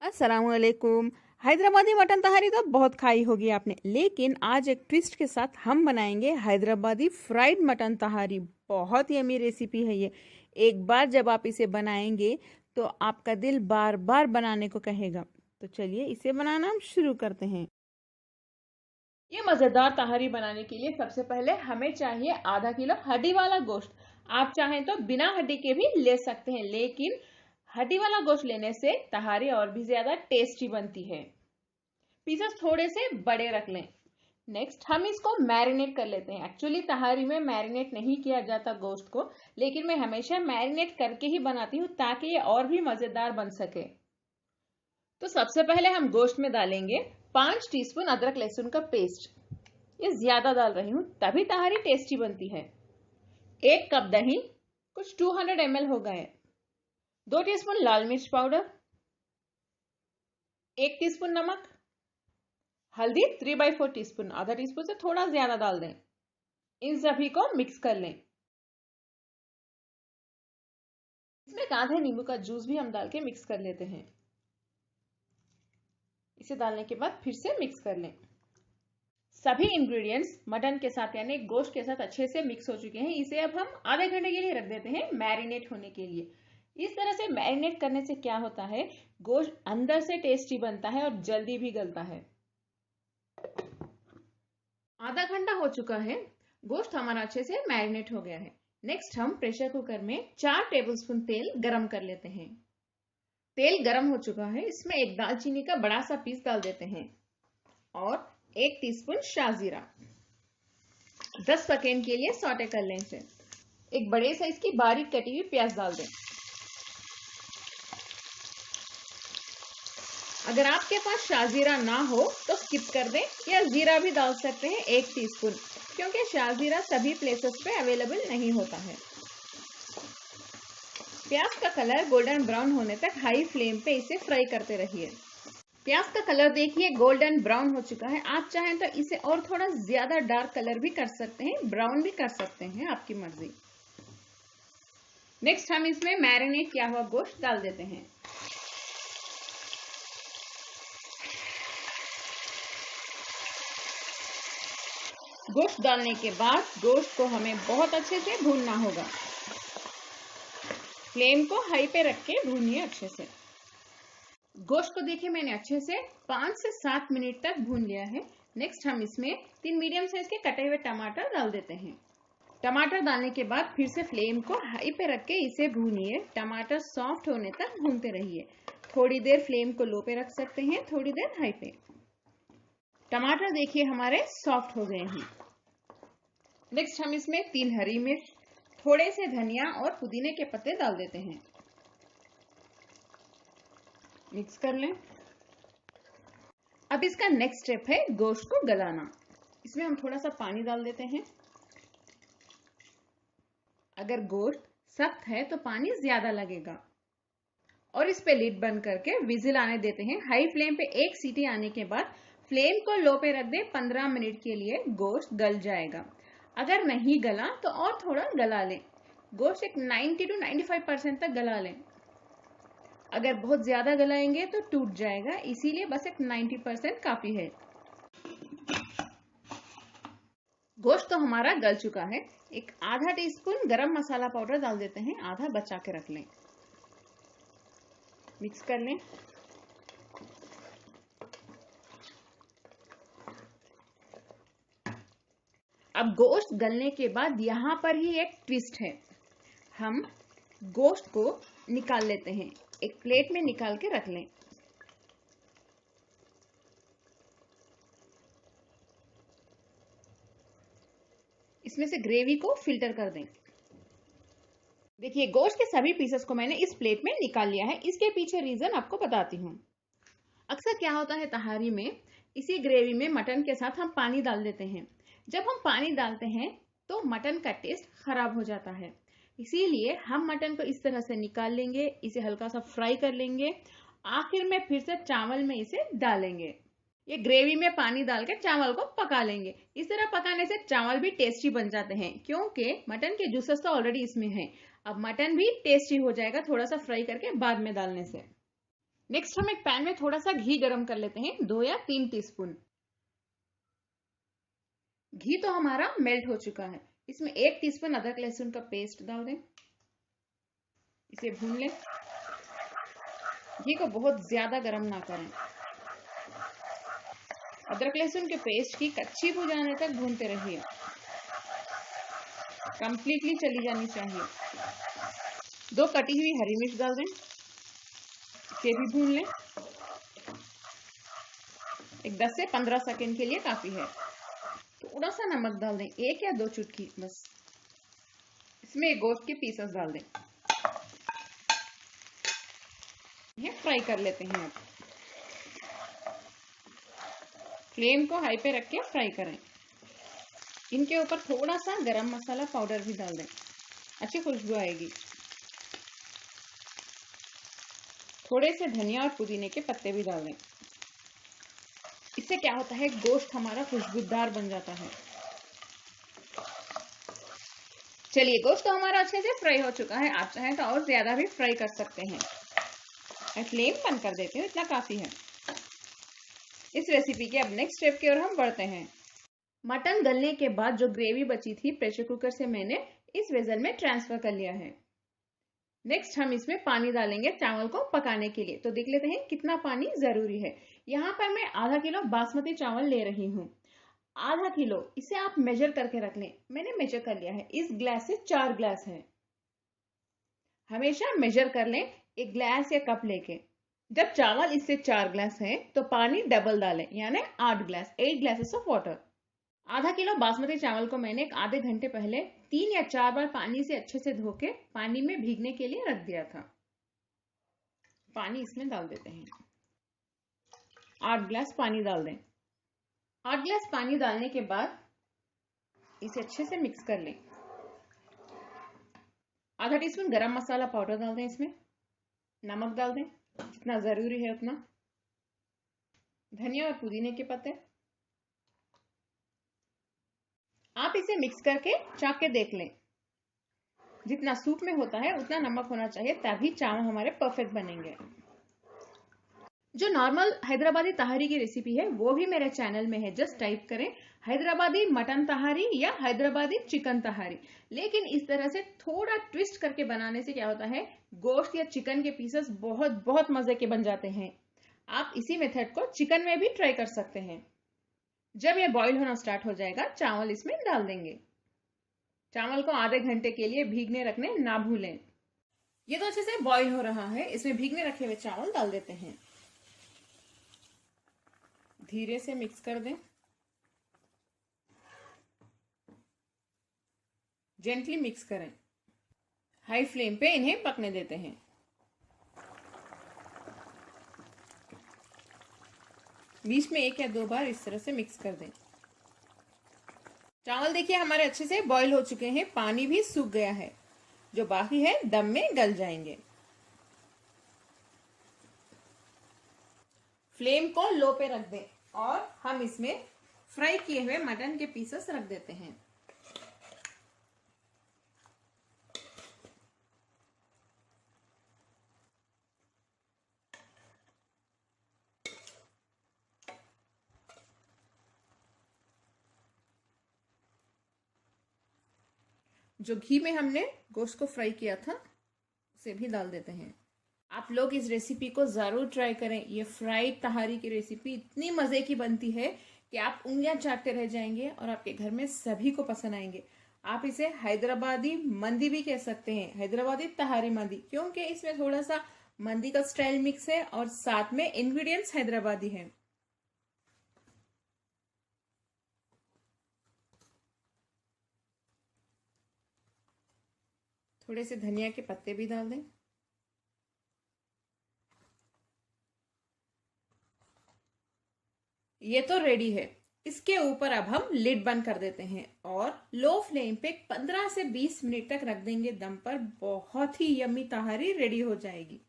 अस्सलामुअलैकुम। हैदराबादी मटन तहारी तो बहुत खाई होगी आपने, लेकिन आज एक ट्विस्ट के साथ हम बनाएंगे हैदराबादी फ्राइड मटन तहारी। बहुत ही अमीर रेसिपी है ये। एक बार जब आप इसे बनाएंगे तो आपका दिल बार बार बनाने को कहेगा। तो चलिए इसे बनाना हम शुरू करते हैं। ये मज़ेदार तहारी बनाने के लिए सबसे पहले हमें चाहिए आधा किलो हड्डी वाला गोश्त। आप चाहें तो बिना हड्डी के भी ले सकते हैं, लेकिन हड्डी वाला गोश्त लेने से तहारी और भी ज्यादा टेस्टी बनती है। पीसेस थोड़े से बड़े रख लें। नेक्स्ट हम इसको मैरिनेट कर लेते हैं। एक्चुअली तहारी में मैरिनेट नहीं किया जाता गोश्त को, लेकिन मैं हमेशा मैरिनेट करके ही बनाती हूँ ताकि ये और भी मजेदार बन सके। तो सबसे पहले हम गोश्त में डालेंगे 5 टीस्पून अदरक लहसुन का पेस्ट। ये ज्यादा डाल रही हूँ तभी तहारी टेस्टी बनती है। 1 कप दही, कुछ 200 ml हो गए। 2 टीस्पून लाल मिर्च पाउडर, 1 टीस्पून नमक, हल्दी 3/4 टीस्पून, आधा टीस्पून से थोड़ा ज्यादा डाल दें। इन सभी को मिक्स कर लें। इसमें एक आधे नींबू का जूस भी हम डाल के मिक्स कर लेते हैं। इसे डालने के बाद फिर से मिक्स कर लें। सभी इंग्रेडिएंट्स मटन के साथ यानी गोश्त के साथ अच्छे से मिक्स हो चुके हैं। इसे अब हम आधे घंटे के लिए रख देते हैं मैरिनेट होने के लिए। इस तरह से मैरिनेट करने से क्या होता है, गोश्त अंदर से टेस्टी बनता है और जल्दी भी गलता है। आधा घंटा हो चुका है, गोश्त हमारा अच्छे से मैरिनेट हो गया है। नेक्स्ट हम प्रेशर कुकर में 4 टेबलस्पून तेल गरम कर लेते हैं। तेल गरम हो चुका है, इसमें एक दालचीनी का बड़ा सा पीस डाल देते हैं और 1 टीस्पून शाहजीरा। 10 सेकेंड के लिए सौटे कर लें इसे। एक बड़े साइज की बारीक कटी हुई प्याज डाल दें। अगर आपके पास शाहजीरा ना हो तो स्किप कर दें या जीरा भी डाल सकते हैं 1 टीस्पून, क्योंकि शाहजीरा सभी प्लेसेस पे अवेलेबल नहीं होता है। प्याज का कलर गोल्डन ब्राउन होने तक हाई फ्लेम पे इसे फ्राई करते रहिए। प्याज का कलर देखिए गोल्डन ब्राउन हो चुका है। आप चाहें तो इसे और थोड़ा ज्यादा डार्क कलर भी कर सकते हैं, ब्राउन भी कर सकते हैं, आपकी मर्जी। नेक्स्ट हम इसमें मैरिनेट किया हुआ गोश्त डाल देते हैं। गोश्त डालने के बाद गोश्त को हमें बहुत अच्छे से भूनना होगा। फ्लेम को हाई पे रख के भूनिए अच्छे से। गोश्त को देखिए मैंने अच्छे से 5 से 7 मिनट तक भून लिया है। नेक्स्ट हम इसमें 3 मीडियम साइज के कटे हुए टमाटर डाल देते हैं। टमाटर डालने के बाद फिर से फ्लेम को हाई पे रख के इसे भूनिए। टमाटर सॉफ्ट होने तक भूनते रहिए। थोड़ी देर फ्लेम को लो पे रख सकते हैं, थोड़ी देर हाई पे। टमाटर देखिए हमारे सॉफ्ट हो गए हैं। नेक्स्ट हम इसमें 3 हरी मिर्च, थोड़े से धनिया और पुदीने के पत्ते डाल देते हैं। मिक्स कर लें। अब इसका नेक्स्ट स्टेप है गोश्त को गलाना। इसमें हम थोड़ा सा पानी डाल देते हैं। अगर गोश्त सख्त है तो पानी ज्यादा लगेगा और इस पे लिड बंद करके विजिल आने देते हैं। हाई फ्लेम पे 1 सीटी आने के बाद फ्लेम को लो पे रख दे। 15 मिनट के लिए गोश्त गल जाएगा। अगर नहीं गला तो और थोड़ा गला लें। गोश्त एक 90 to 95% तक गला लें। अगर बहुत ज्यादा गलाएंगे तो टूट जाएगा, इसीलिए बस एक 90% काफी है। गोश्त तो हमारा गल चुका है। एक आधा टीस्पून गरम मसाला पाउडर डाल देते हैं, आधा बचा के रख लें। मिक्स कर लें। अब गोश्त गलने के बाद यहाँ पर ही एक ट्विस्ट है। हम गोश्त को निकाल लेते हैं। एक प्लेट में निकाल के रख लें। इसमें से ग्रेवी को फिल्टर कर दें। देखिए गोश्त के सभी पीसेस को मैंने इस प्लेट में निकाल लिया है। इसके पीछे रीजन आपको बताती हूँ। अक्सर क्या होता है तहारी में, इसी ग्रेवी में मटन के साथ हम पानी डाल देते हैं। जब हम पानी डालते हैं तो मटन का टेस्ट खराब हो जाता है। इसीलिए हम मटन को इस तरह से निकाल लेंगे, इसे हल्का सा फ्राई कर लेंगे, आखिर में फिर से चावल में इसे डालेंगे। ये ग्रेवी में पानी डाल के चावल को पका लेंगे। इस तरह पकाने से चावल भी टेस्टी बन जाते हैं, क्योंकि मटन के जूसेस तो ऑलरेडी इसमें हैं। अब मटन भी टेस्टी हो जाएगा थोड़ा सा फ्राई करके बाद में डालने से। नेक्स्ट हम एक पैन में थोड़ा सा घी गरम कर लेते हैं, 2 या 3 टीस्पून। घी तो हमारा मेल्ट हो चुका है। इसमें 1 टीस्पून अदरक लहसुन का पेस्ट डाल दें, इसे भून लें। घी को बहुत ज्यादा गरम ना करें। अदरक लहसुन के पेस्ट की कच्ची बू जाने तक भूनते रहिए, कंप्लीटली चली जानी चाहिए। 2 कटी हुई हरी मिर्च डाल दें, इसे भी भून लें। एक 10 से 15 सेकंड के लिए काफी है। थोड़ा सा नमक डाल दें, 1 या 2 चुटकी बस। इसमें गोश्त के पीसेस डाल दें, ये फ्राई कर लेते हैं। अब फ्लेम को हाई पे रख के फ्राई करें। इनके ऊपर थोड़ा सा गरम मसाला पाउडर भी डाल दें, अच्छी खुशबू आएगी। थोड़े से धनिया और पुदीने के पत्ते भी डाल दें। इससे क्या होता है, गोश्त हमारा खुशबूदार बन जाता है। चलिए, गोश्त तो हमारा अच्छे से फ्राई हो चुका है। आप चाहें तो और ज्यादा भी फ्राई कर सकते हैं। मैं फ्लेम बंद कर देती हूँ, इतना काफी है। इस रेसिपी के अब नेक्स्ट स्टेप की ओर हम बढ़ते हैं। मटन गलने के बाद जो ग्रेवी बची थी, प्रेशर कुकर से मैंने इस वेसल में ट्रांसफर कर लिया है। नेक्स्ट हम इसमें पानी डालेंगे चावल को पकाने के लिए। तो देख लेते हैं कितना पानी जरूरी है। यहाँ पर मैं आधा किलो बासमती चावल ले रही हूँ। आधा किलो, इसे आप मेजर करके रख लें। मैंने मेजर कर लिया है, इस ग्लास से 4 ग्लास है। हमेशा मेजर कर लें, एक ग्लास या कप लेके। जब चावल इससे 4 ग्लास है तो पानी डबल डालें, यानी 8 ग्लास, 8 ग्लासेस ऑफ वाटर। आधा किलो बासमती चावल को मैंने एक आधे घंटे पहले 3 या 4 बार पानी से अच्छे से धो के पानी में भीगने के लिए रख दिया था। पानी इसमें डाल देते हैं, 8 ग्लास पानी डाल दें। 8 ग्लास पानी डालने के बाद इसे अच्छे से मिक्स कर लें। आधा टीस्पून गरम मसाला पाउडर डाल दें, इसमें नमक डाल दें जितना जरूरी है उतना, धनिया और पुदीने के पत्ते। आप इसे मिक्स करके चाक के देख लें, जितना सूप में होता है उतना नमक होना चाहिए, तभी चावल हमारे परफेक्ट बनेंगे। जो नॉर्मल हैदराबादी तहारी की रेसिपी है वो भी मेरे चैनल में है। जस्ट टाइप करें हैदराबादी मटन तहारी या हैदराबादी चिकन तहारी। लेकिन इस तरह से थोड़ा ट्विस्ट करके बनाने से क्या होता है, गोश्त या चिकन के पीसेस बहुत बहुत मजे के बन जाते हैं। आप इसी मेथड को चिकन में भी ट्राई कर सकते हैं। जब ये बॉईल होना स्टार्ट हो जाएगा, चावल इसमें डाल देंगे। चावल को आधे घंटे के लिए भीगने रखने ना भूलें। ये तो अच्छे से बॉईल हो रहा है, इसमें भीगने रखे हुए चावल डाल देते हैं। धीरे से मिक्स कर दें, जेंटली मिक्स करें। हाई फ्लेम पे इन्हें पकने देते हैं। बीच में 1 या 2 बार इस तरह से मिक्स कर दें। चावल देखिए हमारे अच्छे से बॉईल हो चुके हैं, पानी भी सूख गया है। जो बाकी है दम में गल जाएंगे। फ्लेम को लो पे रख दें और हम इसमें फ्राई किए हुए मटन के पीसेस रख देते हैं। जो घी में हमने गोश्त को फ्राई किया था उसे भी डाल देते हैं। आप लोग इस रेसिपी को जरूर ट्राई करें। ये फ्राइड तहारी की रेसिपी इतनी मजे की बनती है कि आप उंगलियां चाटते रह जाएंगे और आपके घर में सभी को पसंद आएंगे। आप इसे हैदराबादी मंदी भी कह सकते हैं, हैदराबादी तहारी मंदी, क्योंकि इसमें थोड़ा सा मंदी का स्टाइल मिक्स है और साथ में इंग्रेडिएंट्स हैदराबादी हैं। थोड़े से धनिया के पत्ते भी डाल दें। ये तो रेडी है। इसके ऊपर अब हम लिड बंद कर देते हैं और लो फ्लेम पे 15 से 20 मिनट तक रख देंगे दम पर। बहुत ही यम्मी तहारी रेडी हो जाएगी।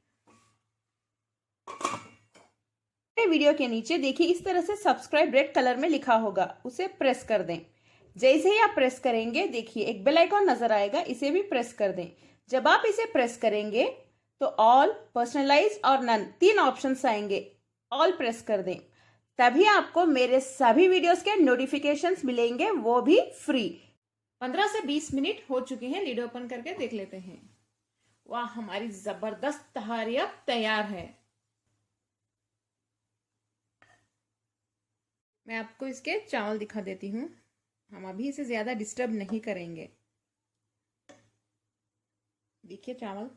वीडियो के नीचे देखिए इस तरह से सब्सक्राइब रेड कलर में लिखा होगा, उसे प्रेस कर दें। जैसे ही आप प्रेस करेंगे देखिए एक बेल आइकॉन नजर आएगा, इसे भी प्रेस कर दें। जब आप इसे प्रेस करेंगे तो ऑल, पर्सनलाइज और नन 3 ऑप्शंस आएंगे। ऑल प्रेस कर दें, तभी आपको मेरे सभी वीडियोस के नोटिफिकेशंस मिलेंगे, वो भी फ्री। 15 से 20 मिनट हो चुके हैं, लीड ओपन करके देख लेते हैं। वाह, हमारी जबरदस्त तहारी अब तैयार है। मैं आपको इसके चावल दिखा देती हूँ। हम अभी इसे ज्यादा डिस्टर्ब नहीं करेंगे। देखिए चावल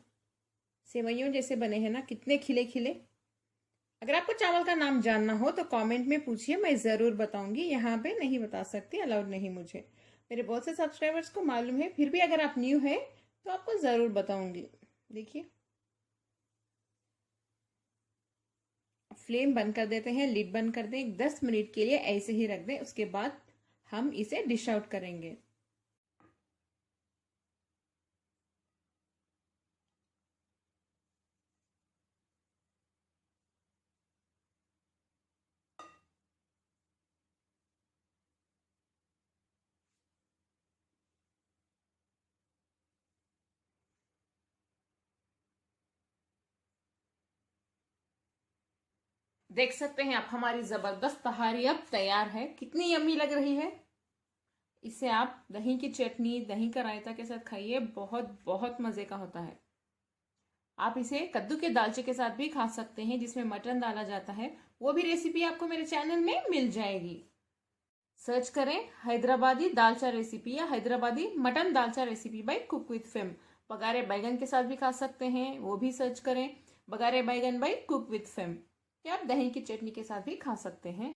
सेवइयों जैसे बने हैं ना, कितने खिले खिले। अगर आपको चावल का नाम जानना हो तो कमेंट में पूछिए, मैं जरूर बताऊंगी। यहाँ पे नहीं बता सकती, अलाउड नहीं मुझे। मेरे बहुत से सब्सक्राइबर्स को मालूम है, फिर भी अगर आप न्यू है तो आपको जरूर बताऊंगी। देखिए, फ्लेम बंद कर देते हैं, लिड बंद कर दें, 10 मिनट के लिए ऐसे ही रख दें। उसके बाद हम इसे डिश आउट करेंगे। देख सकते हैं आप, हमारी जबरदस्त तहारी अब तैयार है। कितनी यम्मी लग रही है। इसे आप दही की चटनी, दही का रायता के साथ खाइए, बहुत बहुत मजे का होता है। आप इसे कद्दू के दालचे के साथ भी खा सकते हैं, जिसमें मटन डाला जाता है। वो भी रेसिपी आपको मेरे चैनल में मिल जाएगी। सर्च करें हैदराबादी दालचा रेसिपी या Hyderabadi mutton dalcha recipe by cook with fame. Baghare baingan के साथ भी खा सकते हैं, वो भी सर्च करें बगारे बैगन बाय कुक विद फेम। या आप दही की चटनी के साथ भी खा सकते हैं।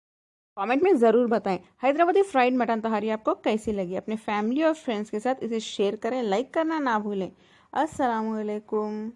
कमेंट में ज़रूर बताएं हैदराबादी फ्राइड मटन तहारी आपको कैसी लगी। अपने फैमिली और फ्रेंड्स के साथ इसे शेयर करें, लाइक करना ना भूलें। अस्सलाम वालेकुम।